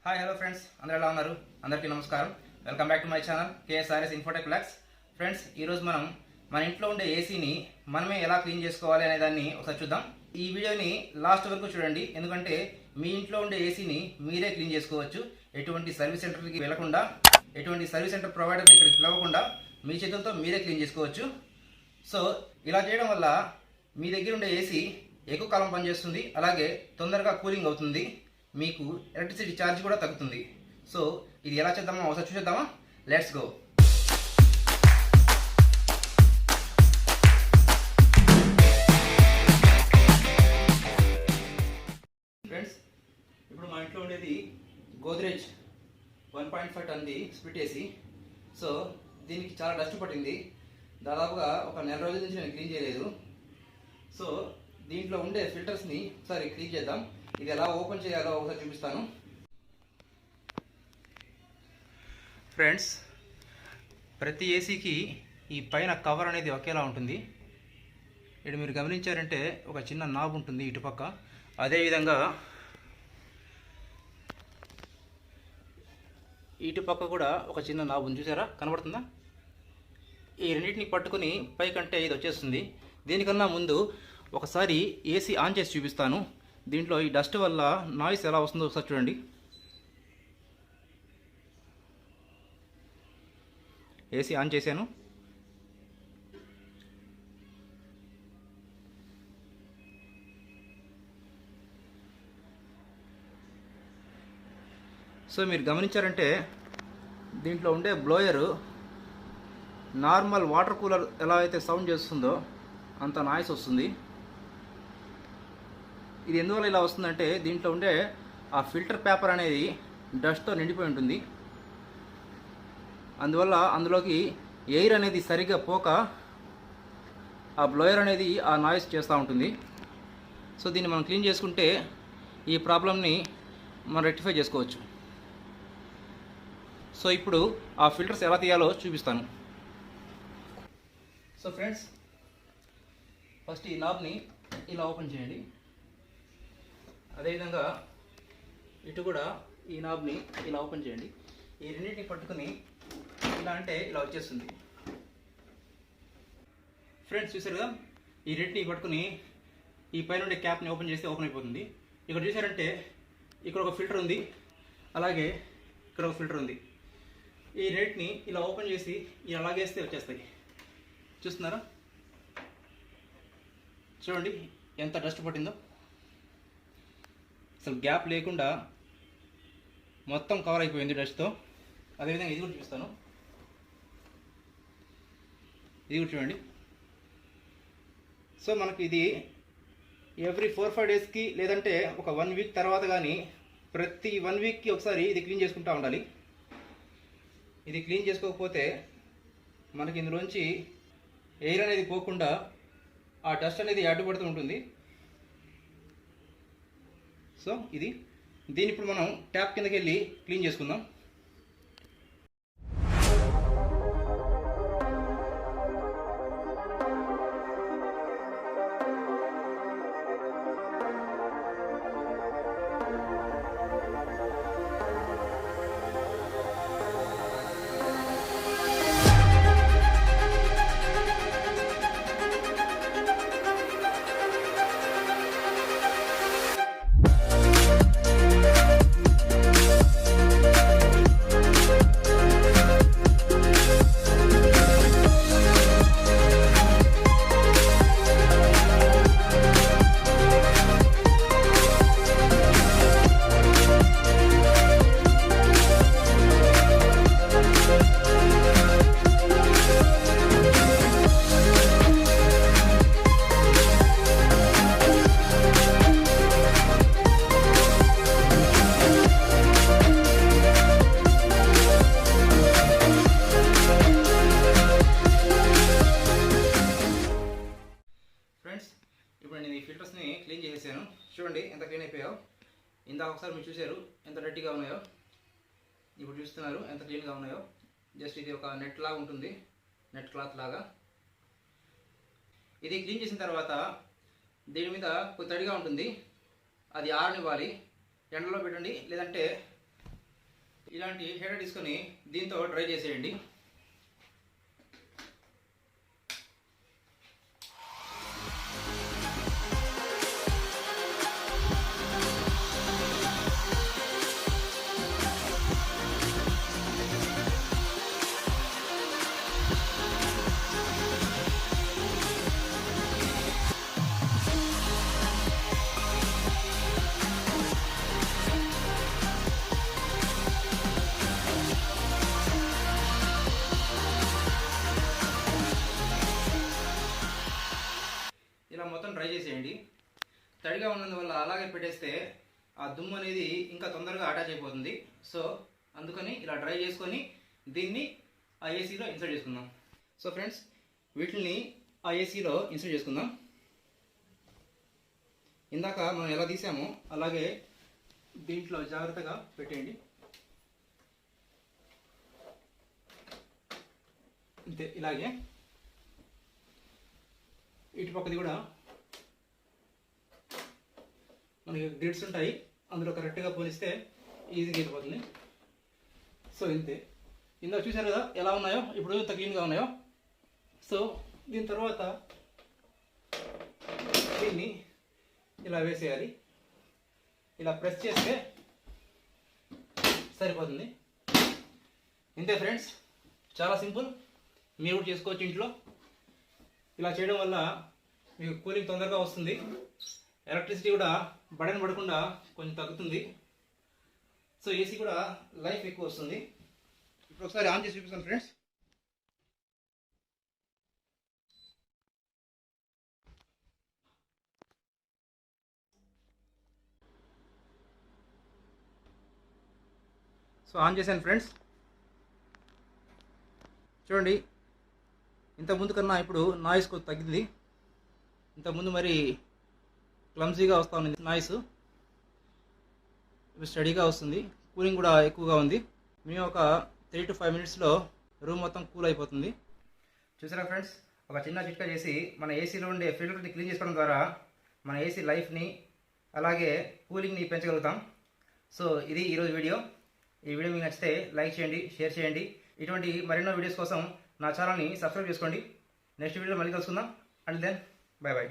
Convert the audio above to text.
Hi hello friends, అందరూ ఎలా ఉన్నారు? అందరికీ నమస్కారం. Welcome back to my channel KSRS Infotech Blogs. Friends, ఈరోజు మనం మన ఇంట్లో ఉండే ఏసీని మనమే ఎలా క్లీన్ చేసుకోవాలి అనే దాన్ని ఒకసారి చూద్దాం. ఈ వీడియోని లాస్ట్ వరకు చూడండి, ఎందుకంటే మీ ఇంట్లో ఉండే ఏసీని మీరే క్లీన్ చేసుకోవచ్చు. ఎటువంటి సర్వీస్ సెంటర్కి వెళ్లకుండా, ఎటువంటి సర్వీస్ సెంటర్ ప్రొవైడర్ని ఇక్కడికి పిలవకుండా మీ చేతులతో మీరే క్లీన్ చేసుకోవచ్చు. సో ఇలా చేయడం వల్ల మీ దగ్గర ఉండే ఏసీ ఎక్కువ కాలం పనిచేస్తుంది, అలాగే తొందరగా కూలింగ్ అవుతుంది, మీకు ఎలక్ట్రిసిటీ ఛార్జ్ కూడా తగ్గుతుంది. సో ఇది ఎలా చేద్దామో ఒకసారి చూసేద్దామా? Let's go. ఫ్రెండ్స్, ఇప్పుడు మా ఇంట్లో ఉండేది గోద్రేజ్ 1.5 టన్ది స్ప్లిట్ ఏసీ. సో దీనికి చాలా డస్ట్ పట్టింది. దాదాపుగా ఒక నెల రోజుల నుంచి నేను క్లీన్ చేయలేదు. సో దీంట్లో ఉండే ఫిల్టర్స్ని ఒకసారి క్లీన్ చేద్దాం. ఇది ఎలా ఓపెన్ చేయాలో ఒకసారి చూపిస్తాను. ఫ్రెండ్స్, ప్రతి ఏసీకి ఈ పైన కవర్ అనేది ఒకేలా ఉంటుంది. ఇక్కడ మీరు గమనించారంటే ఒక చిన్న నాబ్ ఉంటుంది ఇటుపక్క, అదేవిధంగా ఇటుపక్క కూడా ఒక చిన్న నాబ్ ఉంది. చూసారా, కనబడుతుందా? ఈ రెండింటిని పట్టుకుని పైకంటే ఇది వచ్చేస్తుంది. దీనికన్నా ముందు ఒకసారి ఏసీ ఆన్ చేసి చూపిస్తాను. దీంట్లో ఈ డస్ట్ వల్ల నాయిస్ ఎలా వస్తుందో ఒకసారి చూడండి. ఏసీ ఆన్ చేశాను. సో మీరు గమనించారంటే దీంట్లో ఉండే బ్లోయరు నార్మల్ వాటర్ కూలర్ ఎలా అయితే సౌండ్ చేస్తుందో అంత నాయిస్ వస్తుంది. ఇది ఎందువల్ల ఇలా వస్తుందంటే దీంట్లో ఉండే ఆ ఫిల్టర్ పేపర్ అనేది డస్ట్తో నిండిపోయి ఉంటుంది. అందువల్ల అందులోకి ఎయిర్ అనేది సరిగ్గా పోక ఆ బ్లోయర్ అనేది ఆ నాయిస్ చేస్తూ ఉంటుంది. సో దీన్ని మనం క్లీన్ చేసుకుంటే ఈ ప్రాబ్లమ్ని మనం రెక్టిఫై చేసుకోవచ్చు. సో ఇప్పుడు ఆ ఫిల్టర్స్ ఎలా తీయాలో చూపిస్తాను. సో ఫ్రెండ్స్, ఫస్ట్ ఈ నాబ్ని ఇలా ఓపెన్ చేయండి. అదేవిధంగా ఇటు కూడా ఈ నాబ్ని ఇలా ఓపెన్ చేయండి. ఈ రెండింటిని పట్టుకుని ఇలా అంటే ఇలా వచ్చేస్తుంది. ఫ్రెండ్స్, చూసారుగా, ఈ రెండింటిని పట్టుకుని ఈ పైన ఉండే క్యాప్ని ఓపెన్ చేస్తే ఓపెన్ అయిపోతుంది. ఇక్కడ చూసారంటే ఇక్కడ ఒక ఫిల్టర్ ఉంది, అలాగే ఇక్కడ ఒక ఫిల్టర్ ఉంది. ఈ రెండింటిని ఇలా ఓపెన్ చేసి ఇలా అలాగేస్తే వచ్చేస్తాయి. చూస్తున్నారా? చూడండి ఎంత డస్ట్ పట్టిందో. అసలు గ్యాప్ లేకుండా మొత్తం కవర్ అయిపోయింది డస్ట్తో. అదేవిధంగా ఇది కూడా చూపిస్తాను. ఇది కూడా చూడండి. సో మనకి ఇది ఎవ్రీ 4-5 డేస్కి, లేదంటే ఒక 1 వీక్ తర్వాత కానీ ప్రతి 1 వీక్కి ఒకసారి ఇది క్లీన్ చేసుకుంటూ ఉండాలి. ఇది క్లీన్ చేసుకోకపోతే మనకి ఇందులోంచి ఎయిర్ అనేది పోకుండా ఆ డస్ట్ అనేది అడ్డుపడుతూ ఉంటుంది. సో దీన్ని ఇప్పుడు మనం ట్యాప్ కిందకి వెళ్ళి క్లీన్ చేసుకుందాం. ఇప్పుడు నేను ఈ ఫిల్టర్స్ని క్లీన్ చేసేసాను. చూడండి ఎంత క్లీన్ అయిపోయాయో. ఇందాక ఒకసారి మీరు చూశారు ఎంత డర్టీగా ఉన్నాయో, ఇప్పుడు చూస్తున్నారు ఎంత క్లీన్గా ఉన్నాయో. జస్ట్ ఇది ఒక నెట్ లాగా ఉంటుంది, నెట్ క్లాత్ లాగా. ఇది క్లీన్ చేసిన తర్వాత దీని మీద కొద్ది తడిగా ఉంటుంది, అది ఆరనివ్వాలి. ఎండలో పెట్టండి, లేదంటే ఇలాంటి హీటర్ తీసుకొని దీంతో డ్రై చేసేయండి. ఇలా మొత్తం డ్రై చేసేయండి. తడిగా ఉన్నందువల్ల అలాగే పెట్టేస్తే ఆ దుమ్ము అనేది ఇంకా తొందరగా అటాచ్ అయిపోతుంది. సో అందుకని ఇలా డ్రై చేసుకొని దీన్ని ఆ ఏసీలో ఇన్సర్ట్ చేసుకుందాం. సో ఫ్రెండ్స్, వీటిని ఆ ఏసీలో ఇన్సర్ట్ చేసుకుందాం. ఇందాక మనం ఎలా తీసామో అలాగే దీంట్లో జాగ్రత్తగా పెట్టేయండి. అంతే, ఇలాగే ఇటు పక్కది కూడా మనకి గ్రిడ్స్ ఉంటాయి, అందులో కరెక్ట్గా పోలిస్తే ఈజీగా వెళ్ళిపోతుంది. సో ఇంతే. ఇందాక చూసారు కదా ఎలా ఉన్నాయో, ఇప్పుడు ఇంత క్లీన్గా ఉన్నాయో. సో దీని తర్వాత దీన్ని ఇలా వేసేయాలి. ఇలా ప్రెస్ చేస్తే సరిపోతుంది. ఇంతే ఫ్రెండ్స్, చాలా సింపుల్. మీరు కూడా చేసుకోవచ్చు ఇంట్లో. ఇలా చేయడం వల్ల మీకు కూలింగ్ తొందరగా వస్తుంది, ఎలక్ట్రిసిటీ కూడా బడన్ పడకుండా కొంచెం తగ్గుతుంది. సో ఏసీ కూడా లైఫ్ ఎక్కువ వస్తుంది. ఇప్పుడు ఒకసారి ఆన్ చేసి చూపిస్తాను ఫ్రెండ్స్. సో ఆన్ చేశాను ఫ్రెండ్స్. చూడండి, ఇంతకుముందు కన్నా ఇప్పుడు నాయిస్ కొంచెం తగ్గింది. ఇంతకుముందు మరి క్లమ్జీగా వస్తూ ఉంది నాయిస్, ఇప్పుడు స్టడీగా వస్తుంది. కూలింగ్ కూడా ఎక్కువగా ఉంది. మేము ఒక 3 to 5 minutesలో రూమ్ మొత్తం కూల్ అయిపోతుంది. చూసారా ఫ్రెండ్స్, ఒక చిన్న చిట్కా చేసి మన ఏసీలో ఉండే ఫిల్టర్ని క్లీన్ చేసుకోవడం ద్వారా మన ఏసీ లైఫ్ని అలాగే కూలింగ్ని పెంచగలుగుతాం. సో ఇది ఈరోజు వీడియో. ఈ వీడియో మీకు నచ్చితే లైక్ చేయండి, షేర్ చేయండి. ఇటువంటి మరెన్నో వీడియోస్ కోసం నా ఛానల్ని సబ్స్క్రైబ్ చేసుకోండి. నెక్స్ట్ వీడియోలో మళ్ళీ కలుసుకుందాం. And then bye by.